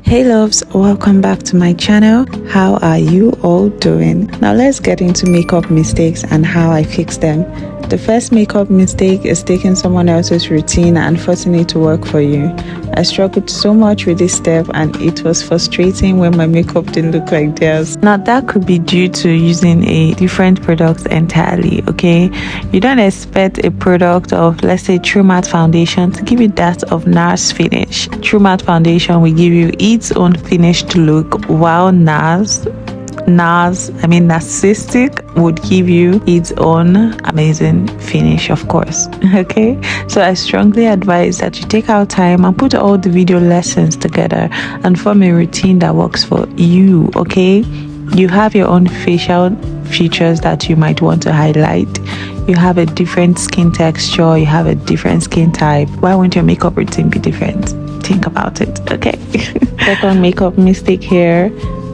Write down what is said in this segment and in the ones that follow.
Hey loves, welcome back to my channel. How are you all doing? Now let's get into makeup mistakes and how I fix them. The first makeup mistake is taking someone else's routine and forcing it to work for you. I struggled so much with this step and it was frustrating when my makeup didn't look like theirs. Now that could be due to using a different product entirely, okay? You don't expect a product of, let's say, True Matte Foundation to give you that of NARS finish. True Matte Foundation will give you its own finished look, while narcissistic would give you its own amazing finish, of course. Okay, so I strongly advise that you take out time and put all the video lessons together and form a routine that works for you. Okay, you have your own facial features that you might want to highlight. You have a different skin texture, you have a different skin type. Why won't your makeup routine be different? Think about it. Okay. Second makeup mistake here,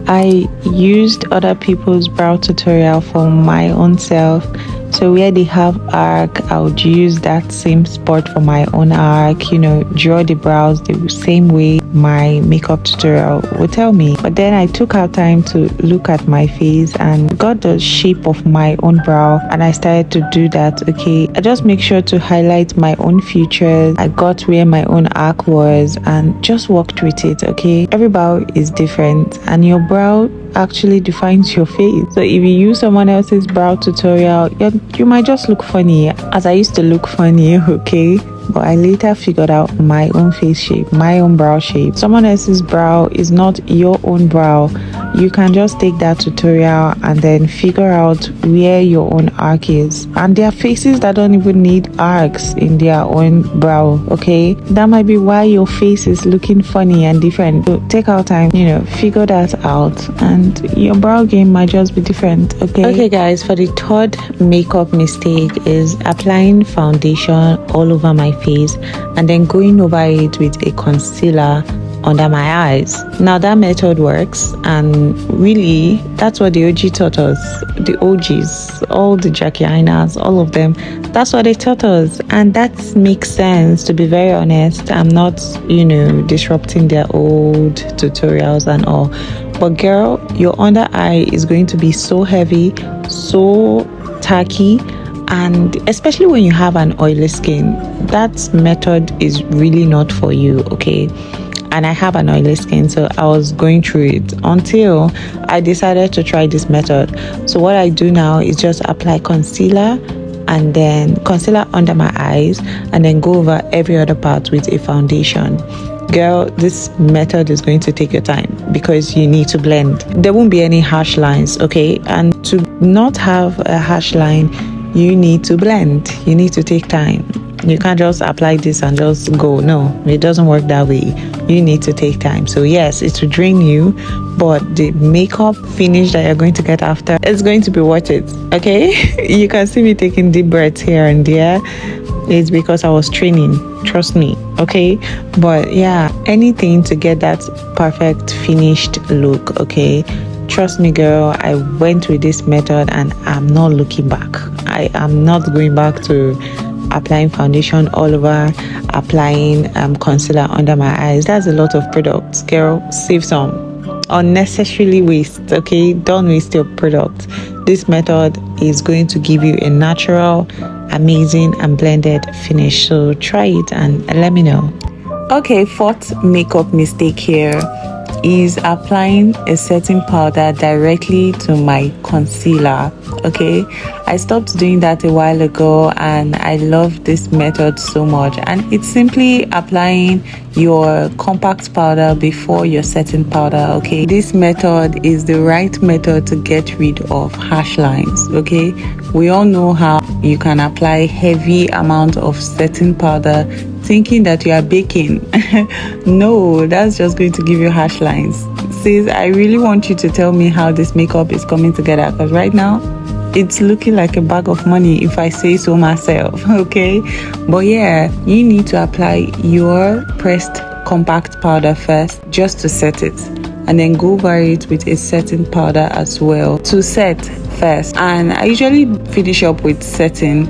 I used other people's brow tutorial for my own self. So where they have arc, I would use that same spot for my own arc, you know, draw the brows the same way my makeup tutorial would tell me. But then I took out time to look at my face and got the shape of my own brow, and I started to do that. Okay, I just make sure to highlight my own features. I got where my own arc was and just worked with it. Okay, every brow is different and your brow actually defines your face. So if you use someone else's brow tutorial, you might just look funny, as I used to look funny. Okay, but I later figured out my own face shape, my own brow shape. Someone else's brow is not your own brow. You can just take that tutorial and then figure out where your own arc is. And there are faces that don't even need arcs in their own brow. Okay, that might be why your face is looking funny and different. So take out time, you know, figure that out, and your brow game might just be different. Okay guys, for the third makeup mistake is applying foundation all over my face and then going over it with a concealer under my eyes. Now that method works, and really that's what the OG taught us. The OGs, all the Jackie Ainas, all of them, that's what they taught us, and that makes sense. To be very honest, I'm not, you know, disrupting their old tutorials and all, but girl, your under eye is going to be so heavy, so tacky, and especially when you have an oily skin, that method is really not for you. Okay, and I have an oily skin, so I was going through it until I decided to try this method. So what I do now is just apply concealer, and then concealer under my eyes, and then go over every other part with a foundation. Girl, this method is going to take your time because you need to blend. There won't be any harsh lines. Okay, and to not have a harsh line, you need to blend. You need to take time. You can't just apply this and just go. No, it doesn't work that way. You need to take time. So yes, it will drain you, but the makeup finish that you're going to get after is going to be worth it. Okay, you can see me taking deep breaths here and there. It's because I was training, trust me. Okay, but yeah, anything to get that perfect finished look. Okay, trust me girl, I went with this method and I'm not looking back. I am not going back to applying foundation all over, applying concealer under my eyes. That's a lot of products. Girl, save some. Unnecessarily waste. Okay, don't waste your product. This method is going to give you a natural, amazing and blended finish. So try it and let me know. Okay, fourth makeup mistake here is applying a setting powder directly to my concealer. Okay, I stopped doing that a while ago and I love this method so much, and it's simply applying your compact powder before your setting powder. Okay, this method is the right method to get rid of harsh lines. Okay, we all know how you can apply heavy amount of setting powder thinking that you are baking. No, that's just going to give you harsh lines. Sis, I really want you to tell me how this makeup is coming together, because right now it's looking like a bag of money if I say so myself. Okay, but yeah, you need to apply your pressed compact powder first just to set it, and then go over it with a setting powder as well to set first. And I usually finish up with setting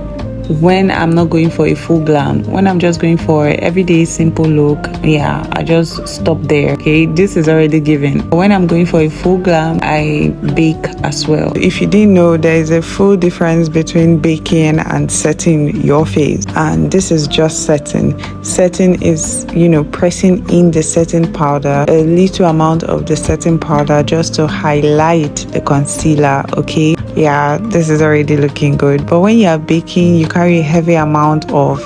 when I'm not going for a full glam. When I'm just going for everyday simple look, yeah, I just stop there. Okay, this is already given. When I'm going for a full glam, I bake as well. If you didn't know, there is a full difference between baking and setting your face, and this is just setting. Setting is, you know, pressing in the setting powder, a little amount of the setting powder just to highlight the concealer. Okay, yeah, this is already looking good. But when you are baking, you carry a heavy amount of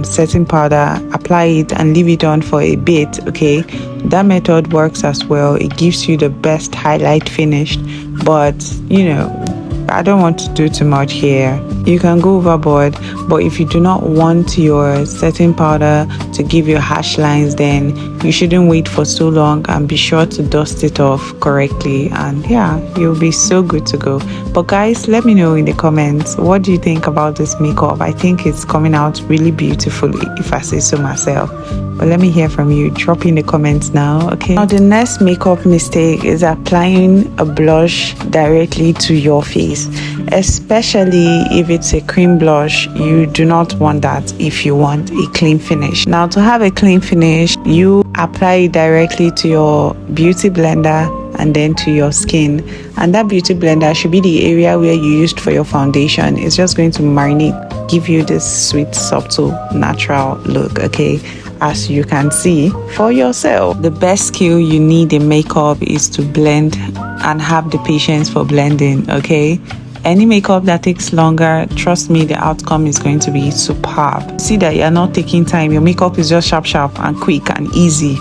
setting powder, apply it and leave it on for a bit. Okay, that method works as well. It gives you the best highlight finish, but you know, I don't want to do too much here. You can go overboard, but if you do not want your setting powder to give you harsh lines, then you shouldn't wait for so long, and be sure to dust it off correctly, and yeah, you'll be so good to go. But guys, let me know in the comments, what do you think about this makeup? I think it's coming out really beautifully, if I say so myself. But let me hear from you. Drop in the comments now. Okay, now the next makeup mistake is applying a blush directly to your face, especially if it's a cream blush. You do not want that if you want a clean finish. Now, to have a clean finish, you apply it directly to your beauty blender and then to your skin, and that beauty blender should be the area where you used for your foundation. It's just going to marinate, give you this sweet, subtle, natural look. Okay, as you can see for yourself. The best skill you need in makeup is to blend and have the patience for blending. Okay, any makeup that takes longer, trust me, the outcome is going to be superb. See that you're not taking time, your makeup is just sharp and quick and easy.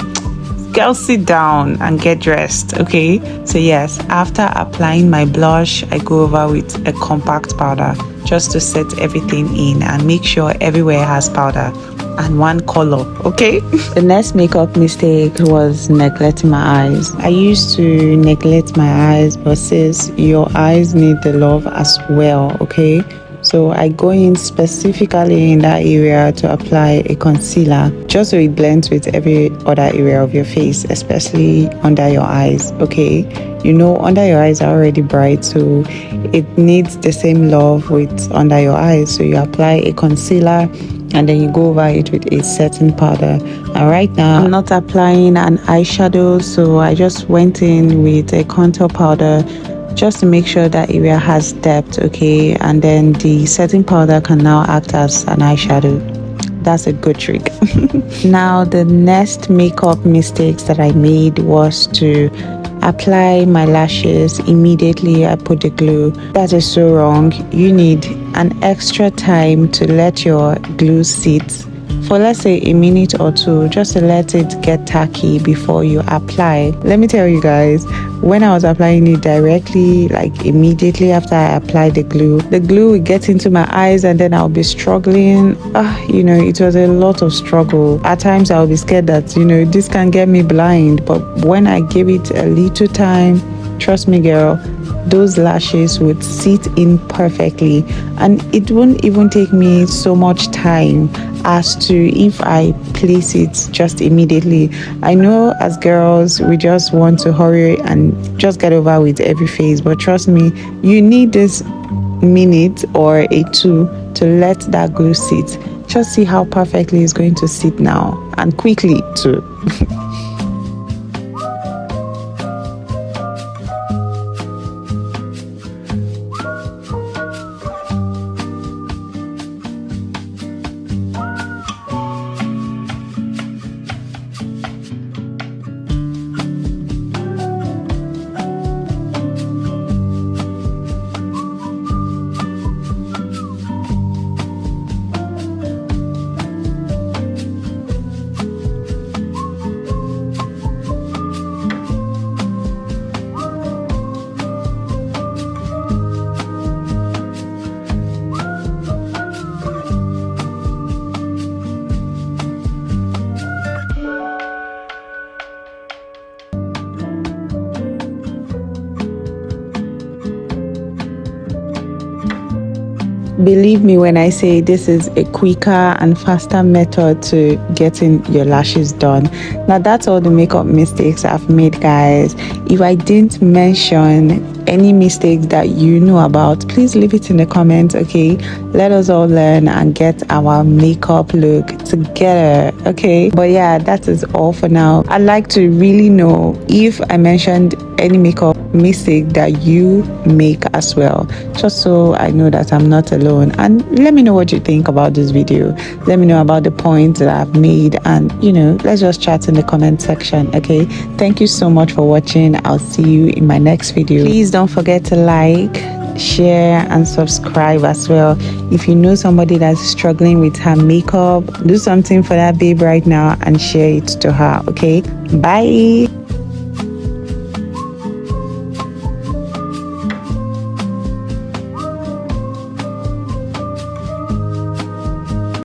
Girl, sit down and get dressed. Okay, so yes, after applying my blush, I go over with a compact powder just to set everything in and make sure everywhere has powder and one color. Okay, the next makeup mistake was neglecting my eyes. I used to neglect my eyes, but sis, your eyes need the love as well. Okay, so I go in specifically in that area to apply a concealer just so it blends with every other area of your face, especially under your eyes. Okay, you know, under your eyes are already bright, so it needs the same love with under your eyes. So you apply a concealer and then you go over it with a setting powder. And right now I'm not applying an eyeshadow, so I just went in with a contour powder just to make sure that area has depth. Okay, and then the setting powder can now act as an eyeshadow. That's a good trick. Now the next makeup mistakes that I made was to apply my lashes immediately I put the glue. That is so wrong. You need an extra time to let your glue sit for, let's say, a minute or two, just to let it get tacky before you apply. Let me tell you guys, when I was applying it directly, like immediately after I applied the glue would get into my eyes, and then I'll be struggling. You know, it was a lot of struggle. At times I'll be scared that, you know, this can get me blind, but when I gave it a little time, trust me girl, those lashes would sit in perfectly, and it wouldn't even take me so much time as to if I place it just immediately. I know as girls we just want to hurry and just get over with every phase, but trust me, you need this minute or a two to let that glue sit. Just see how perfectly it's going to sit now, and quickly too. Believe me when I say this is a quicker and faster method to getting your lashes done. Now that's all the makeup mistakes I've made, guys. If I didn't mention any mistakes that you know about, please leave it in the comments. Okay, let us all learn and get our makeup look together. Okay, but yeah, that is all for now. I'd like to really know if I mentioned any makeup mistake that you make as well, just so I know that I'm not alone. And let me know what you think about this video. Let me know about the points that I've made, and let's just chat in the comment section. Okay, thank you so much for watching. I'll see you in my next video. Please don't forget to like, share and subscribe as well. If you know somebody that's struggling with her makeup, do something for that babe right now and share it to her. Okay, bye.